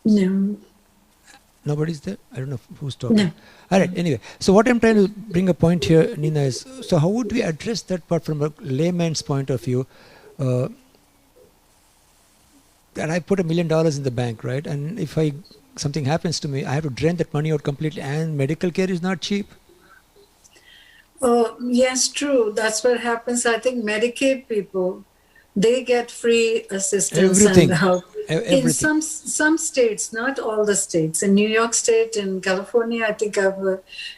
No. Nobody's there? I don't know who's No. talking. All right, anyway. So what I'm trying to bring a point here, Nina, is, so how would we address that part from a layman's point of view? That I put $1 million in the bank, right? And if something happens to me, I have to drain that money out completely, and medical care is not cheap. Oh, yes, true. That's what happens. I think Medicaid people, they get free assistance Everything. and help. Everything. In some states, not all the states. In New York State, in California, I think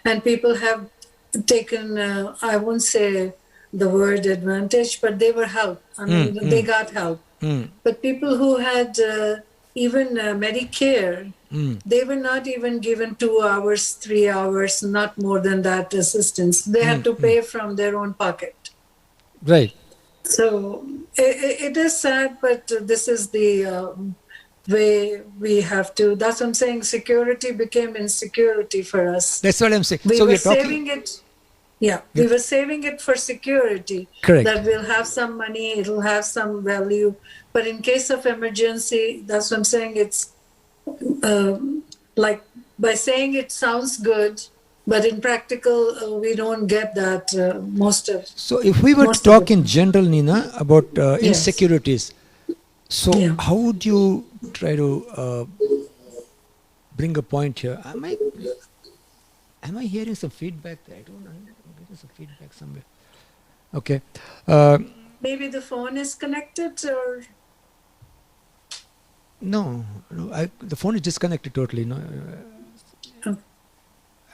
and people have taken, I won't say the word advantage, but they were helped. I mean, they got help. But people who had even Medicare, they were not even given 2 hours, 3 hours, not more than that assistance. They had to pay from their own pocket. Right. So it is sad, but this is the way we have to. That's what I'm saying. Security became insecurity for us. That's what I'm saying. We so were we're talking. saving it. Yeah, we were saving it for security. Correct. That we'll have some money, it'll have some value. But in case of emergency, that's what I'm saying. It's like by saying it sounds good, but in practical, we don't get that most of. So if we were to talk in general, Nina, about insecurities, so how would you try to bring a point here? Am I hearing some feedback there? I don't know. I'm getting some feedback somewhere. Okay. Maybe the phone is connected, or no, the phone is disconnected totally. No, oh.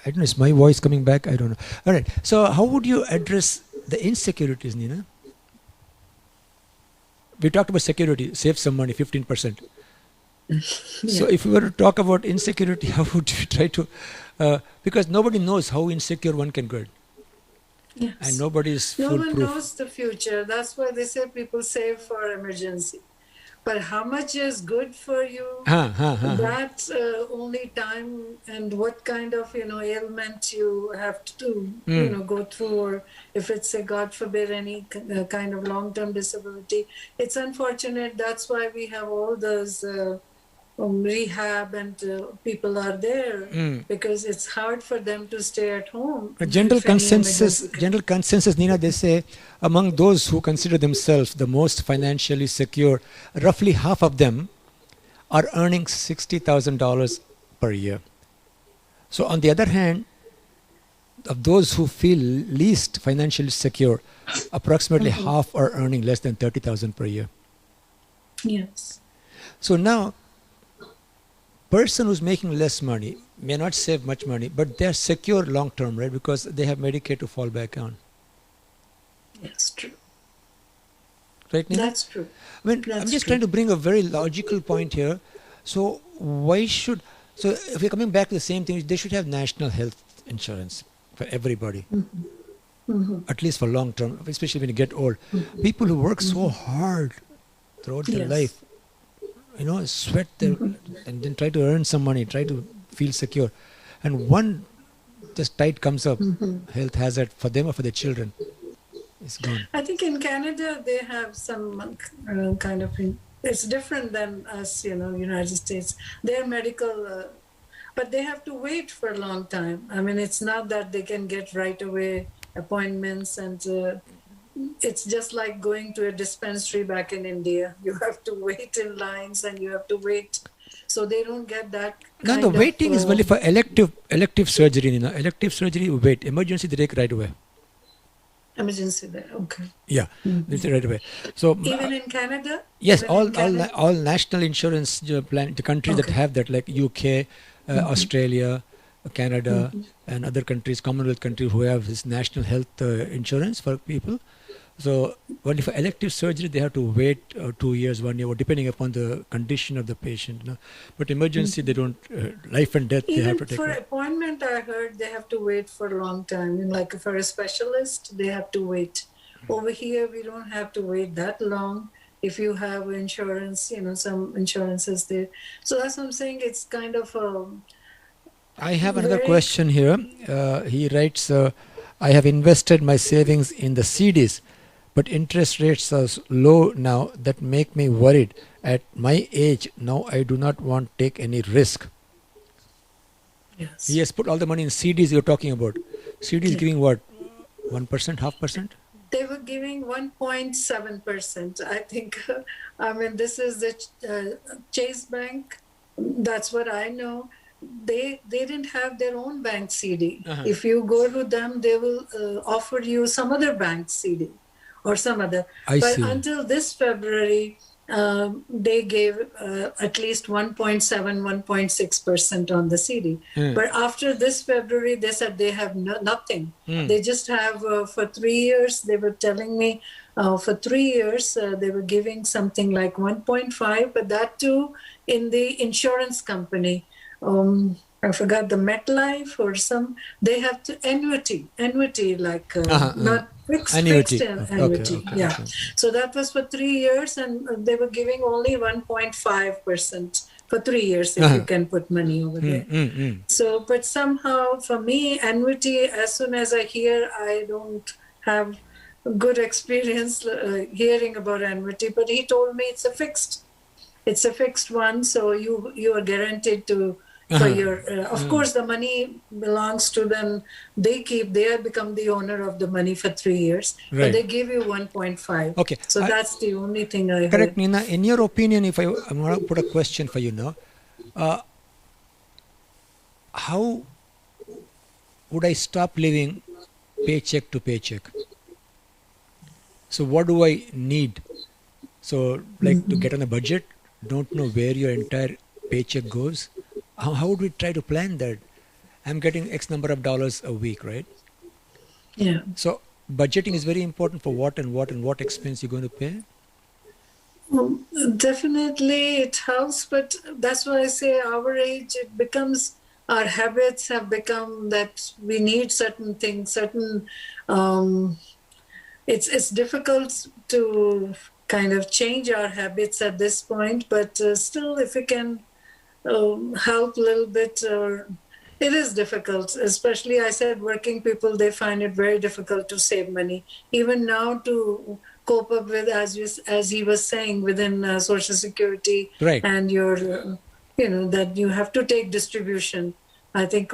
I don't know. Is my voice coming back? I don't know. All right. So how would you address the insecurities, Nina? We talked about security, save some money, 15%. So if we were to talk about insecurity, how would you try to, because nobody knows how insecure one can get. Yes. And nobody is No foolproof. one knows the future. That's why they say people save for emergency. But how much is good for you? That's only time and what kind of ailment you have to go through, or if it's a God forbid any kind of long-term disability. It's unfortunate. That's why we have all those rehab and people are there because it's hard for them to stay at home. General consensus, Nina, they say among those who consider themselves the most financially secure, roughly half of them are earning $60,000 per year. So on the other hand, of those who feel least financially secure, approximately half are earning less than $30,000 per year. Yes. So now, person who's making less money may not save much money, but they're secure long term, right? Because they have Medicare to fall back on. That's true. Right, Nina? That's true. I mean, I'm just trying to bring a very logical point here. So if we're coming back to the same thing, they should have national health insurance for everybody. At least for long term, especially when you get old. People who work so hard throughout their life, sweat there and then try to earn some money, try to feel secure. And one just tide comes up, health hazard for them or for their children. It's gone. I think in Canada they have some kind of, it's different than us, United States. They're medical, but they have to wait for a long time. I mean, it's not that they can get right away appointments, and it's just like going to a dispensary back in India. You have to wait in lines and you have to wait. So they don't get that kind the waiting is only for elective surgery. Elective surgery, you wait. Emergency, they take right away. Emergency there, okay. Yeah, they take right away. So even in Canada? Yes, all national insurance plan, the countries that have that, like UK, Australia, Canada, and other countries, Commonwealth countries who have this national health insurance for people. So only for elective surgery they have to wait 2 years, 1 year, depending upon the condition of the patient. But emergency they don't, life and death, even they have to take. For appointment, I heard they have to wait for a long time. Like for a specialist, they have to wait. Over here, we don't have to wait that long. If you have insurance, some insurances there. So that's what I'm saying. It's kind of I have another question here. He writes, I have invested my savings in the CDs, but interest rates are low now that make me worried. At my age now, I do not want to take any risk. Yes. He has put all the money in CDs you're talking about. CDs Yeah. giving what? 1%, 0.5%? They were giving 1.7%. I think, I mean, this is the Chase Bank. That's what I know. They didn't have their own bank CD. Uh-huh. If you go to them, they will offer you some other bank CD or some other. I But see. until this February, they gave at least 1.7, 1.6% on the CD. But after this February, they said they have nothing. They just have for 3 years, they were telling me for 3 years, they were giving something like 1.5, but that too in the insurance company. I forgot the MetLife or some, they have to annuity like not fixed Annuity. annuity. Okay. Yeah. So that was for 3 years, and they were giving only 1.5% for 3 years if you can put money over there. So, but somehow for me, annuity, as soon as I hear, I don't have good experience hearing about annuity, but he told me it's a fixed one, so you are guaranteed to for your of course the money belongs to them. They become the owner of the money for 3 years, but they give you 1.5. Okay, so that's the only thing I correct, heard. Nina. In your opinion, if I'm going to put a question for you now, how would I stop living paycheck to paycheck? So what do I need? So like to get on a budget, don't know where your entire paycheck goes. How would we try to plan that? I'm getting X number of dollars a week, right? Yeah. So budgeting is very important for what expense you're going to pay. Well, definitely it helps, but that's why I say our age, it becomes, our habits have become that we need certain things, it's difficult to kind of change our habits at this point, but still if we can help a little bit, it is difficult, especially I said working people, they find it very difficult to save money. Even now to cope up with, as he was saying, within Social Security, right, and your, that you have to take distribution. I think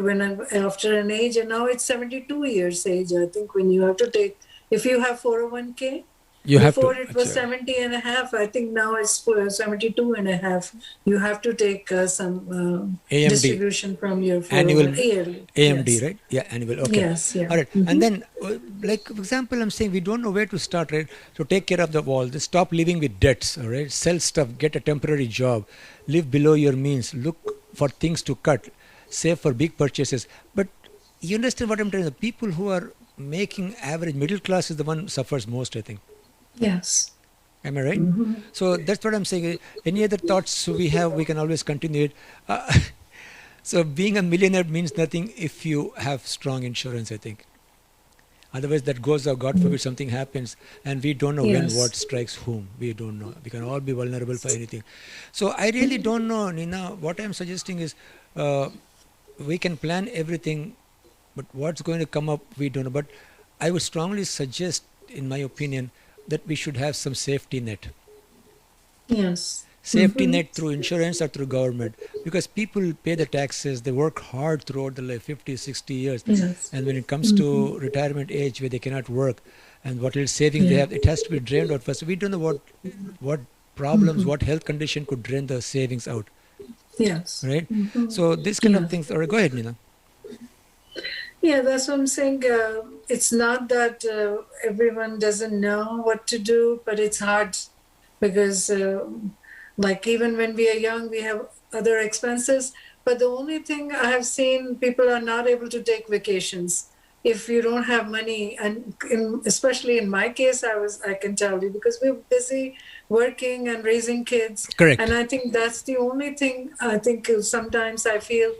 after an age, and now it's 72 years age, I think when you have to take, if you have 401k, before it was 70 and a half, I think now it's 72 and a half. You have to take some AMD, distribution from your annual yearly. AMD, yes. right? Yeah, annual. Okay. Yes, yeah. All right. And then, like for example, I'm saying we don't know where to start, right? So take care of the wall. Just stop living with debts, all right? Sell stuff, get a temporary job, live below your means, look for things to cut, save for big purchases. But you understand what I'm telling you? The people who are making average, middle class is the one who suffers most, I think. Yes. Am I right? So that's what I'm saying. Any other thoughts we have, we can always continue it. So being a millionaire means nothing if you have strong insurance, I think. Otherwise that goes out, God forbid something happens, and we don't know when what strikes whom. We don't know. We can all be vulnerable for anything. So I really don't know, Nina. What I'm suggesting is we can plan everything, but what's going to come up, we don't know. But I would strongly suggest, in my opinion, that we should have some safety net. Yes. Safety net through insurance or through government, because people pay the taxes, they work hard throughout the life, 50, 60 years. Yes. And when it comes to retirement age where they cannot work, and what little savings they have, it has to be drained out first. We don't know what problems, what health condition could drain the savings out. Yes. Right? So this kind of things. All right, go ahead, Nina. Yeah, that's what I'm saying. It's not that everyone doesn't know what to do, but it's hard because like even when we are young, we have other expenses. But the only thing I have seen, people are not able to take vacations if you don't have money. And especially in my case, I can tell you, because we're busy working and raising kids. Correct. And I think that's the only thing. I think sometimes I feel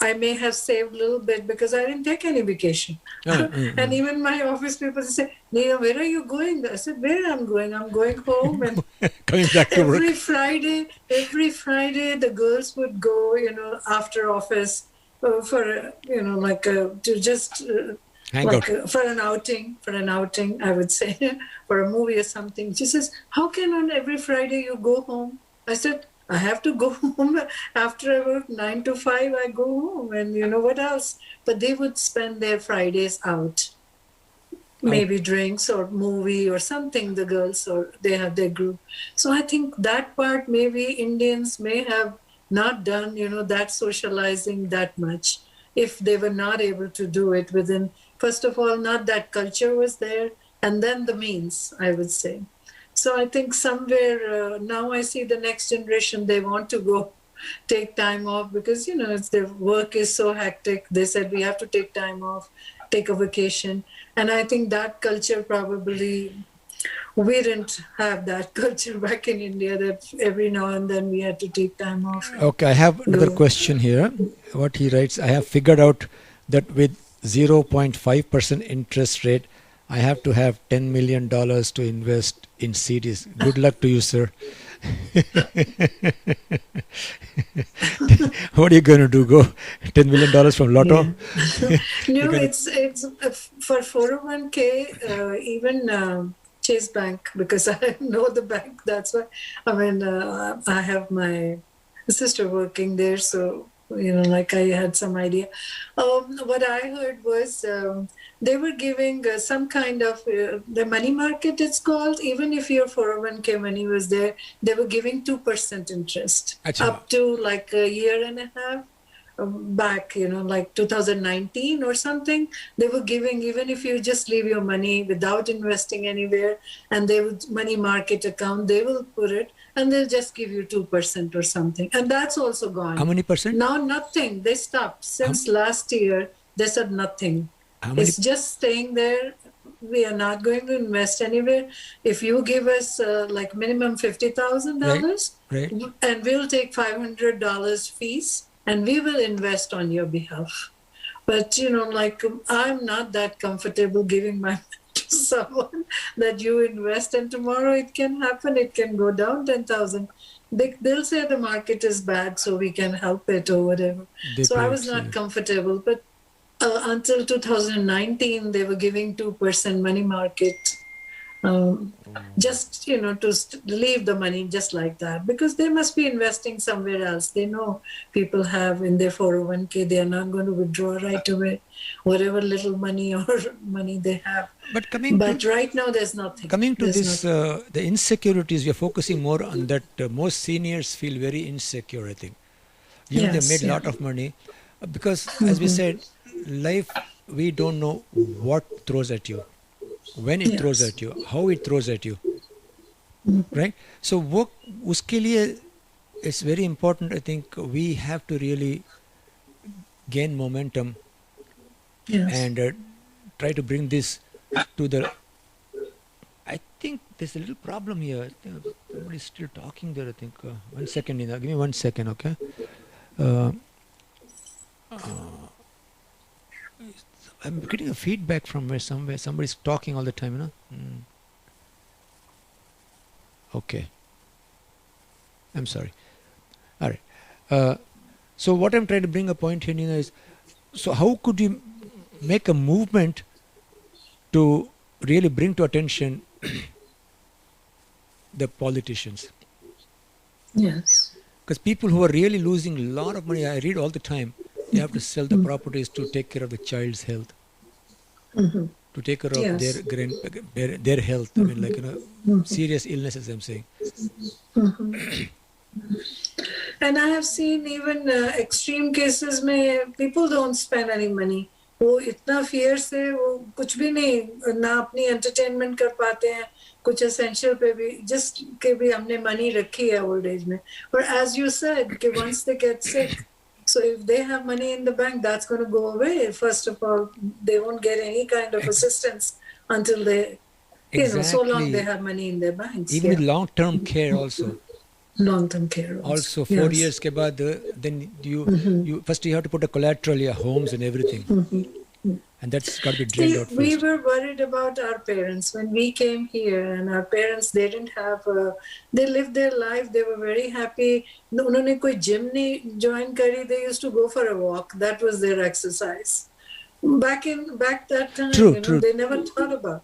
I may have saved a little bit because I didn't take any vacation. And even my office people say, Nina, where are you going? I said, where I'm going? I'm going home. And coming back to every work. Friday, the girls would go, after office for, to just Hang like out. for an outing, I would say, for a movie or something. She says, how can on every Friday you go home? I said, I have to go home after about 9 to 5, I go home, and you know what else? But they would spend their Fridays out, maybe drinks or movie or something, the girls, or they have their group. So I think that part, maybe Indians may have not done, that socializing that much, if they were not able to do it within, first of all, not that culture was there, and then the means, I would say. So I think somewhere now I see the next generation, they want to go take time off because, it's their work is so hectic. They said we have to take time off, take a vacation. And I think that culture probably, we didn't have that culture back in India, that every now and then we had to take time off. Okay, I have another question here. What he writes, I have figured out that with 0.5% interest rate, I have to have $10 million to invest in CDs. Good luck to you, sir. What are you going to do? Go $10 million from Lotto? No, it's for 401k, even Chase Bank, because I know the bank. That's why. I have my sister working there, so like I had some idea. What I heard was they were giving some kind of the money market, it's called. Even if your 401k money was there, they were giving 2% interest up to like a year and a half back, like 2019 or something. They were giving, even if you just leave your money without investing anywhere, and they would money market account, they will put it, and they'll just give you 2% or something. And that's also gone. How many percent? Now nothing. They stopped. Since last year, they said nothing. It's just staying there. We are not going to invest anywhere. If you give us like minimum $50,000, right, and we'll take $500 fees, and we will invest on your behalf. But, like, I'm not that comfortable giving my money to someone that you invest, and tomorrow it can happen. It can go down 10,000. They'll say the market is bad, so we can help it or whatever. So I was not comfortable. But until 2019, they were giving 2% money market. Just, to leave the money just like that, because they must be investing somewhere else. They know people have in their 401k, they are not going to withdraw right away, whatever little money or money they have. But right now, there's nothing. Coming to this, the insecurities, we are focusing more on that. Most seniors feel very insecure, I think. They made a lot of money. Because, as we said, life, we don't know what throws at you, when it throws at you, how it throws at you, right? So work, uske liye, it's very important. I think we have to really gain momentum and try to bring this to the. I think there's a little problem here. I think somebody's still talking there. I think 1 second, Nina. Give me 1 second, okay? I'm getting a feedback from somewhere. Somebody's talking all the time, Okay. I'm sorry. All right. So what I'm trying to bring a point here, Nina, is, so how could you make a movement to really bring to attention the politicians? Yes. Because people who are really losing a lot of money, I read all the time, they have to sell the properties to take care of the child's health, to take care of their health. I mean, like, serious illnesses, I'm saying. And I have seen even extreme cases where people don't spend any money. वो इतना fear से वो कुछ भी नहीं, ना अपनी entertainment कर पाते हैं, कुछ essential पे भी, just के भी हमने money रखी है old age में. But as you said, कि once they get sick, so if they have money in the bank, that's going to go away. First of all, they won't get any kind of assistance until they, so long they have money in their banks. Even with long-term care also. Long-term care also 4 years ke baad, then you first you have to put a collateral, your homes and everything, and that's got to be drained out first. We were worried about our parents when we came here, and our parents, they didn't have they lived their life, they were very happy. उन्होंने कोई gym नहीं join करी, they used to go for a walk. That was their exercise. back that time, True, true. they never thought about.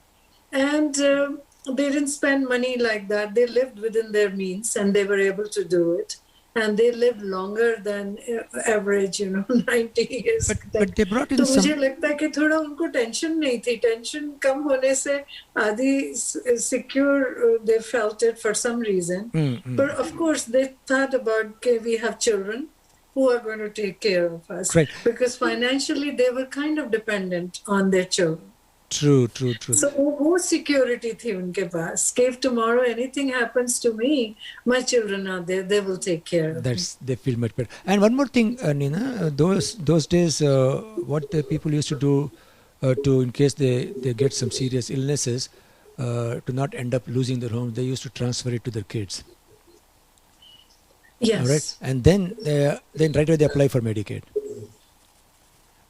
And they didn't spend money like that. They lived within their means and they were able to do it. And they lived longer than average, 90 years. But they brought in तो some... मुझे लगता है कि थोड़ा उनको tension नहीं थी. Tension कम होने से आदि secure they felt it for some reason. But of course they thought about, okay, we have children who are going to take care of us. Right. Because financially they were kind of dependent on their children. True. So वो security थी उनके पास. If tomorrow anything happens to me, my children are there. They will take care of me. They feel much better. And one more thing, Nina, those days, what the people used to do to, in case they get some serious illnesses, to not end up losing their home, they used to transfer it to their kids. Yes. All right. And then right away they apply for Medicaid.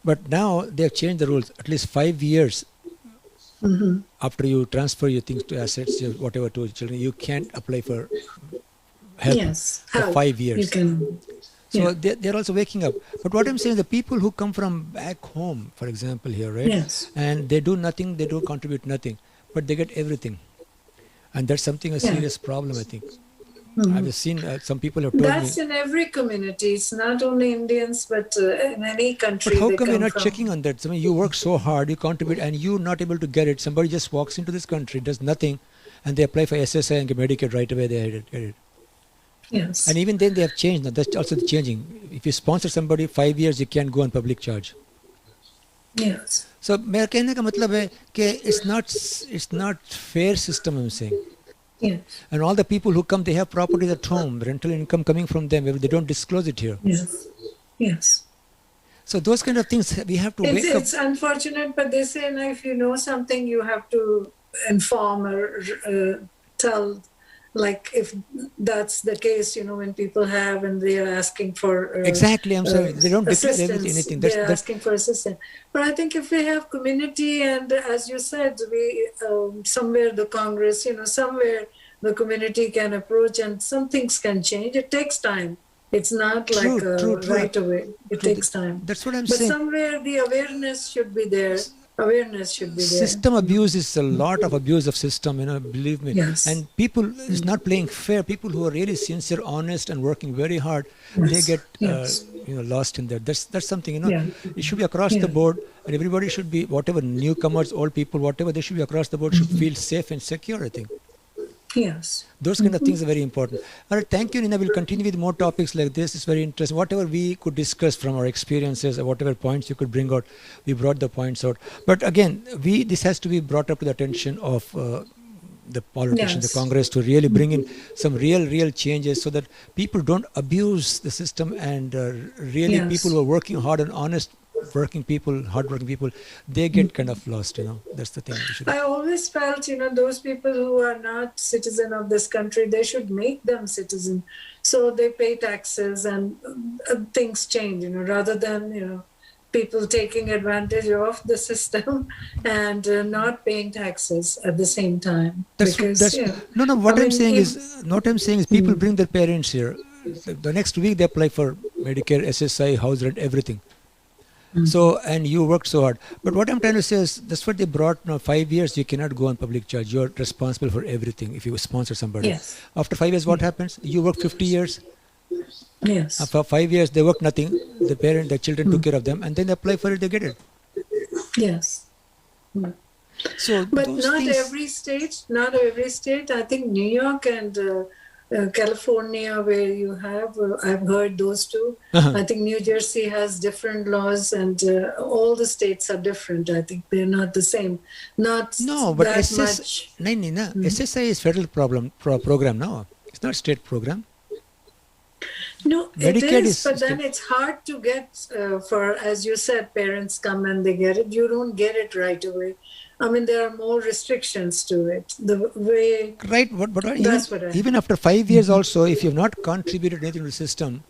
But now they have changed the rules. At least 5 years after you transfer your things to assets, whatever to children, you can't apply for help for 5 years. You can. So they're also waking up. But what I'm saying, the people who come from back home, for example, here, right? Yes. And they do nothing, they don't contribute nothing, but they get everything. And that's something, a serious problem, I think. I've seen some people have told That's me. in every community. It's not only Indians, but in any country. But how come you're not checking on that? I mean, you work so hard, you contribute, and you're not able to get it. Somebody just walks into this country, does nothing, and they apply for SSI and get Medicaid right away. They get it. Yes. And even then, they have changed. Now, that's also changing. If you sponsor somebody 5 years, you can't go on public charge. Yes. So, मेरा कहने का मतलब है कि it's not fair system, I'm saying. Yes. And all the people who come, they have properties at home, rental income coming from them. They don't disclose it here. Yes. So those kind of things we have to wake up. It's unfortunate, but they say, if you know something, you have to inform or tell. Like if that's the case, when people have and they are asking for exactly, I'm sorry, they don't declare anything. They're asking for assistance. But I think if we have community, and as you said, we somewhere the Congress, somewhere the community can approach, and some things can change. It takes time. It's not right away. It takes time. That's what I'm saying. But somewhere the awareness should be there. System abuse is a lot of abuse of system, believe me. Yes. And people is not playing fair. People who are really sincere, honest, and working very hard, they get lost in there. That's something, it should be across the board, and everybody should be, whatever newcomers, old people, whatever, they should be across the board, should feel safe and secure, I think. Yes. Those kind of things are very important. All right, thank you, Nina. We'll continue with more topics like this. It's very interesting. Whatever we could discuss from our experiences, or whatever points you could bring out, we brought the points out. But again, this has to be brought up to the attention of the politicians, the Congress, to really bring in some real changes so that people don't abuse the system, and really people who are working hard and honest, hardworking people, they get kind of lost, That's the thing. I always felt, those people who are not citizen of this country, they should make them citizen. So they pay taxes and things change, rather than, people taking advantage of the system and not paying taxes at the same time. What I'm saying is people bring their parents here. The next week they apply for Medicare, SSI, house rent, everything. So, and you worked so hard. But what I'm trying to say is, that's what they brought. 5 years, you cannot go on public charge. You're responsible for everything if you sponsor somebody. Yes. After 5 years, what happens? You work 50 years. Yes. After 5 years, they work nothing. The children took care of them, and then they apply for it, they get it. Yes. So, but not every state. I think New York and California, where you have, I've heard those two. I think New Jersey has different laws, and all the states are different. I think they're not the same. But much. SSI is federal program now. It's not state program. No, Medicaid it is, but then it's hard to get as you said, parents come and they get it. You don't get it right away. I mean, there are more restrictions to it. The way... Right, but even after 5 years also, if you have not contributed anything to the system,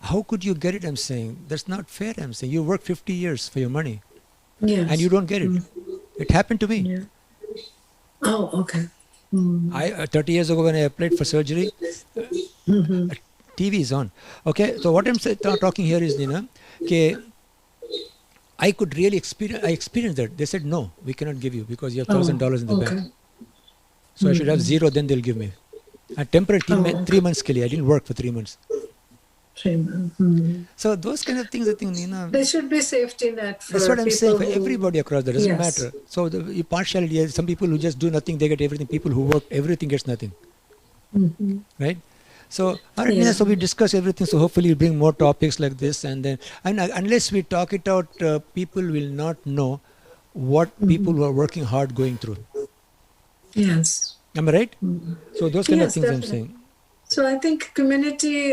how could you get it, I'm saying? That's not fair, I'm saying. You work 50 years for your money. Yes. And you don't get it. It happened to me. Yeah. Oh, okay. 30 years ago when I applied for surgery, TV is on. Okay, so what I'm talking here is, Nina, I could really experience. I experienced that. They said no, we cannot give you because you have $1,000 in the bank. So I should have zero. Then they'll give me. A temporary 3 months ke liye. I didn't work for 3 months. So those kind of things, I think, there should be safety net for that's what I'm saying, for who, everybody across. That doesn't matter. So the partiality, some people who just do nothing, they get everything. People who work, everything gets nothing. Right? So, all right, so we discuss everything. So hopefully we bring more topics like this, and then, and unless we talk it out, people will not know what people who are working hard going through. Yes. Am I right? So those kind of things I'm saying. So I think community,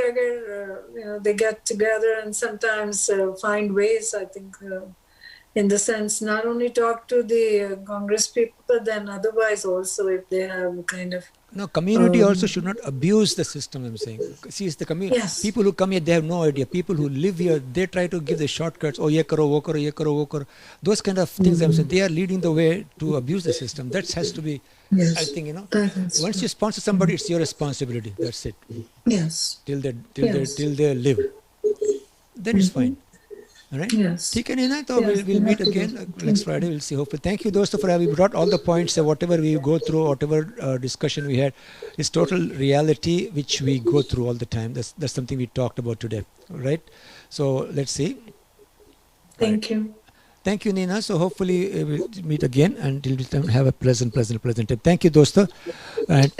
they get together and sometimes find ways, I think, in the sense, not only talk to the Congress people, but then otherwise also if they have kind of... No, community also should not abuse the system, I'm saying. See, it's the community. Yes. People who come here, they have no idea. People who live here, they try to give the shortcuts. Oh, ye karo, wo karo, ye karo, wo karo. Those kind of things, I'm saying, they are leading the way to abuse the system. That has to be... Yes. I think, once you sponsor somebody, it's your responsibility. That's it. Yes. Till they live. Then it's fine. All right? Yes. We'll meet again next Friday. We'll see. Hopefully. Thank you, Dosto, for having brought all the points. Whatever we go through, whatever discussion we had, is total reality which we go through all the time. That's something we talked about today. All right? So let's see. Thank you. Thank you, Nina. So hopefully we'll meet again, and till then have a pleasant time. Thank you, Dosto. And